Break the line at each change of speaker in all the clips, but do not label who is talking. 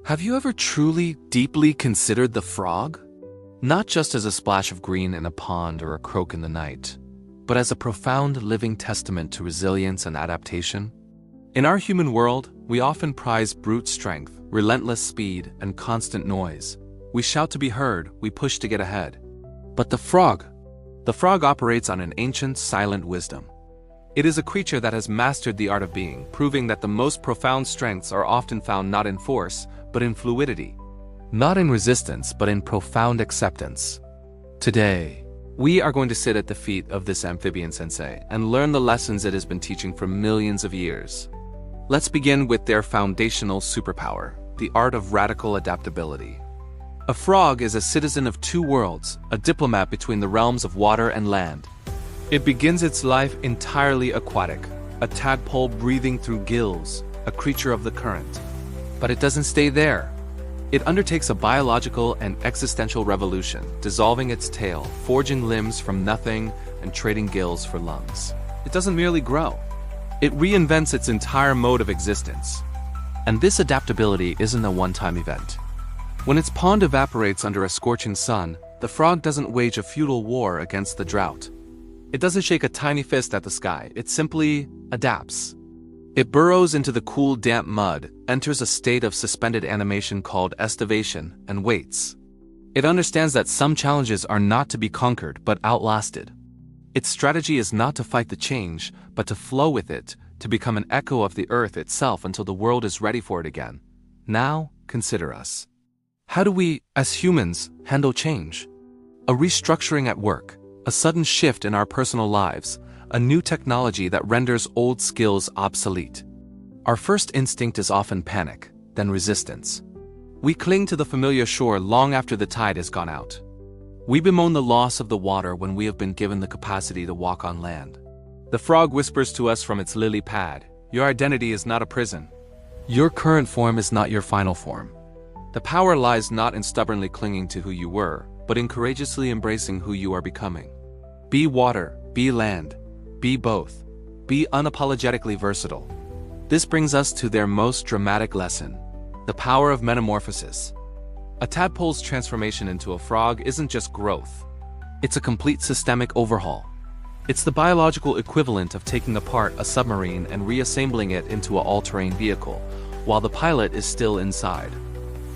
Have you ever truly, deeply considered the frog? Not just as a splash of green in a pond or a croak in the night, but as a profound living testament to resilience and adaptation? In our human world, we often prize brute strength, relentless speed, and constant noise. We shout to be heard, we push to get ahead. But the frog operates on an ancient, silent wisdom. It is a creature that has mastered the art of being, proving that the most profound strengths are often found not in force, but in fluidity. Not in resistance, but in profound acceptance. Today, we are going to sit at the feet of this amphibian sensei and learn the lessons it has been teaching for millions of years. Let's begin with their foundational superpower, the art of radical adaptability. A frog is a citizen of two worlds, a diplomat between the realms of water and land. It begins its life entirely aquatic, a tadpole breathing through gills, a creature of the current. But it doesn't stay there. It undertakes a biological and existential revolution, dissolving its tail, forging limbs from nothing, and trading gills for lungs. It doesn't merely grow. It reinvents its entire mode of existence. And this adaptability isn't a one-time event. When its pond evaporates under a scorching sun, the frog doesn't wage a futile war against the drought. It doesn't shake a tiny fist at the sky, it simply adapts. It burrows into the cool, damp mud, enters a state of suspended animation called estivation, and waits. It understands that some challenges are not to be conquered, but outlasted. Its strategy is not to fight the change, but to flow with it, to become an echo of the earth itself until the world is ready for it again. Now, consider us. How do we, as humans, handle change? A restructuring at work, a sudden shift in our personal lives, a new technology that renders old skills obsolete. Our first instinct is often panic, then resistance. We cling to the familiar shore long after the tide has gone out. We bemoan the loss of the water when we have been given the capacity to walk on land. The frog whispers to us from its lily pad, "Your identity is not a prison. Your current form is not your final form." The power lies not in stubbornly clinging to who you were, but in courageously embracing who you are becoming. Be water, be land, be both. Be unapologetically versatile. This brings us to their most dramatic lesson, the power of metamorphosis. A tadpole's transformation into a frog isn't just growth. It's a complete systemic overhaul. It's the biological equivalent of taking apart a submarine and reassembling it into an all-terrain vehicle, while the pilot is still inside.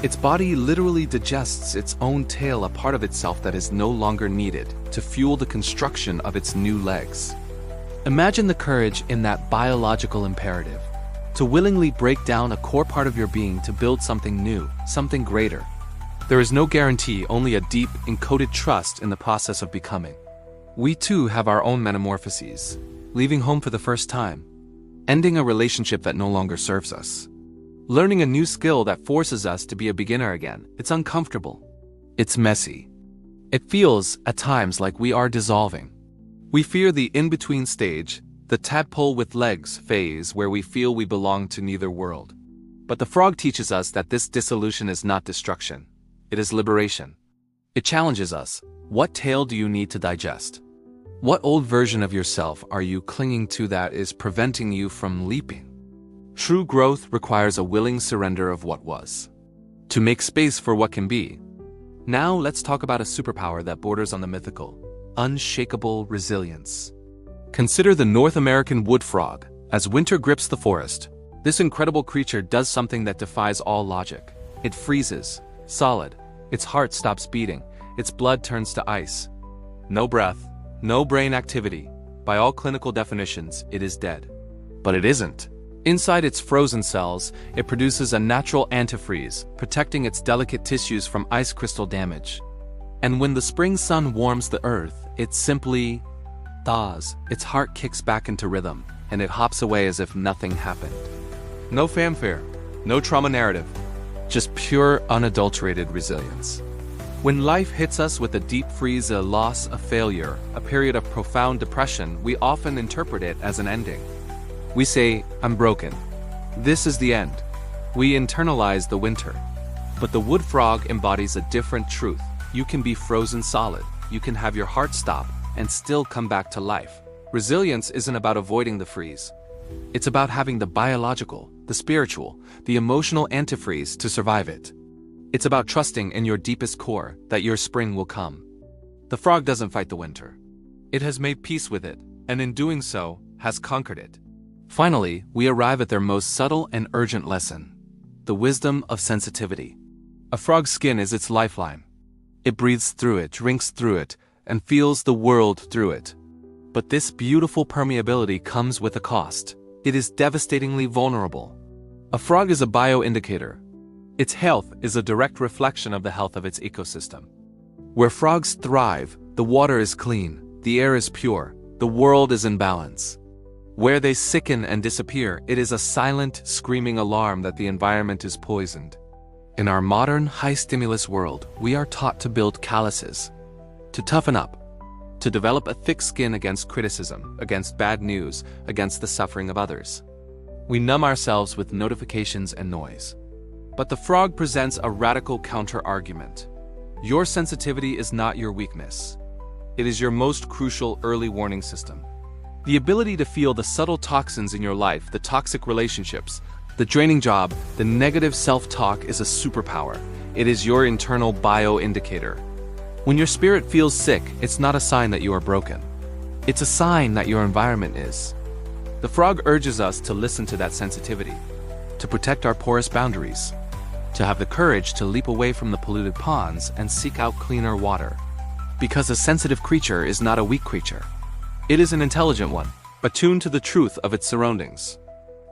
Its body literally digests its own tail, a part of itself that is no longer needed, to fuel the construction of its new legs. Imagine the courage in that biological imperative, to willingly break down a core part of your being to build something new, something greater. There is no guarantee, only a deep, encoded trust in the process of becoming. We too have our own metamorphoses, leaving home for the first time, ending a relationship that no longer serves us, learning a new skill that forces us to be a beginner again. It's uncomfortable. It's messy. It feels, at times, like we are dissolving. We fear the in-between stage, the tadpole with legs phase, where we feel we belong to neither world. But the frog teaches us that this dissolution is not destruction. It is liberation. It challenges us. What tale do you need to digest? What old version of yourself are you clinging to that is preventing you from leaping? True growth requires a willing surrender of what was, to make space for what can be. Now let's talk about a superpower that borders on the mythical, unshakable resilience. Consider the North American wood frog. As winter grips the forest, this incredible creature does something that defies all logic. It freezes, solid. Its heart stops beating. Its blood turns to ice. No breath, no brain activity. By all clinical definitions, it is dead. But it isn't. Inside its frozen cells, it produces a natural antifreeze, protecting its delicate tissues from ice crystal damage. And when the spring sun warms the earth, it simply thaws. Its heart kicks back into rhythm, and it hops away as if nothing happened. No fanfare, no trauma narrative, just pure, unadulterated resilience. When life hits us with a deep freeze, a loss, a failure, a period of profound depression, we often interpret it as an ending. We say, "I'm broken. This is the end." We internalize the winter. But the wood frog embodies a different truth. You can be frozen solid. You can have your heart stop and still come back to life. Resilience isn't about avoiding the freeze. It's about having the biological, the spiritual, the emotional antifreeze to survive it. It's about trusting in your deepest core that your spring will come. The frog doesn't fight the winter. It has made peace with it, and in doing so, has conquered it. Finally, we arrive at their most subtle and urgent lesson: the wisdom of sensitivity. A frog's skin is its lifeline. It breathes through it, drinks through it, and feels the world through it. But this beautiful permeability comes with a cost. It is devastatingly vulnerable. A frog is a bioindicator. Its health is a direct reflection of the health of its ecosystem. Where frogs thrive, the water is clean, the air is pure, the world is in balance. Where they sicken and disappear, it is a silent, screaming alarm that the environment is poisoned. In our modern, high-stimulus world, we are taught to build calluses, to toughen up, to develop a thick skin against criticism, against bad news, against the suffering of others. We numb ourselves with notifications and noise. But the frog presents a radical counter-argument. Your sensitivity is not your weakness. It is your most crucial early warning system. The ability to feel the subtle toxins in your life, the toxic relationships, the draining job, the negative self-talk is a superpower. It is your internal bioindicator. When your spirit feels sick, it's not a sign that you are broken. It's a sign that your environment is. The frog urges us to listen to that sensitivity, to protect our porous boundaries, to have the courage to leap away from the polluted ponds and seek out cleaner water. Because a sensitive creature is not a weak creature. It is an intelligent one, attuned to the truth of its surroundings.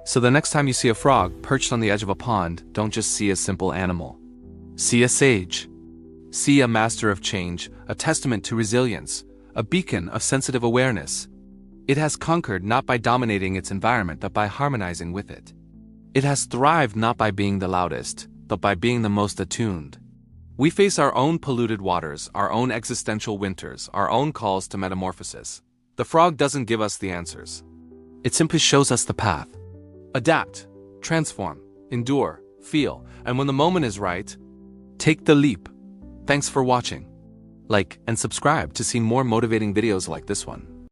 So the next time you see a frog perched on the edge of a pond, don't just see a simple animal. See a sage. See a master of change, a testament to resilience, a beacon of sensitive awareness. It has conquered not by dominating its environment, but by harmonizing with it. It has thrived not by being the loudest, but by being the most attuned. We face our own polluted waters, our own existential winters, our own calls to metamorphosis. The frog doesn't give us the answers. It simply shows us the path. Adapt, transform, endure, feel, and when the moment is right, take the leap. Thanks for watching. Like and subscribe to see more motivating videos like this one.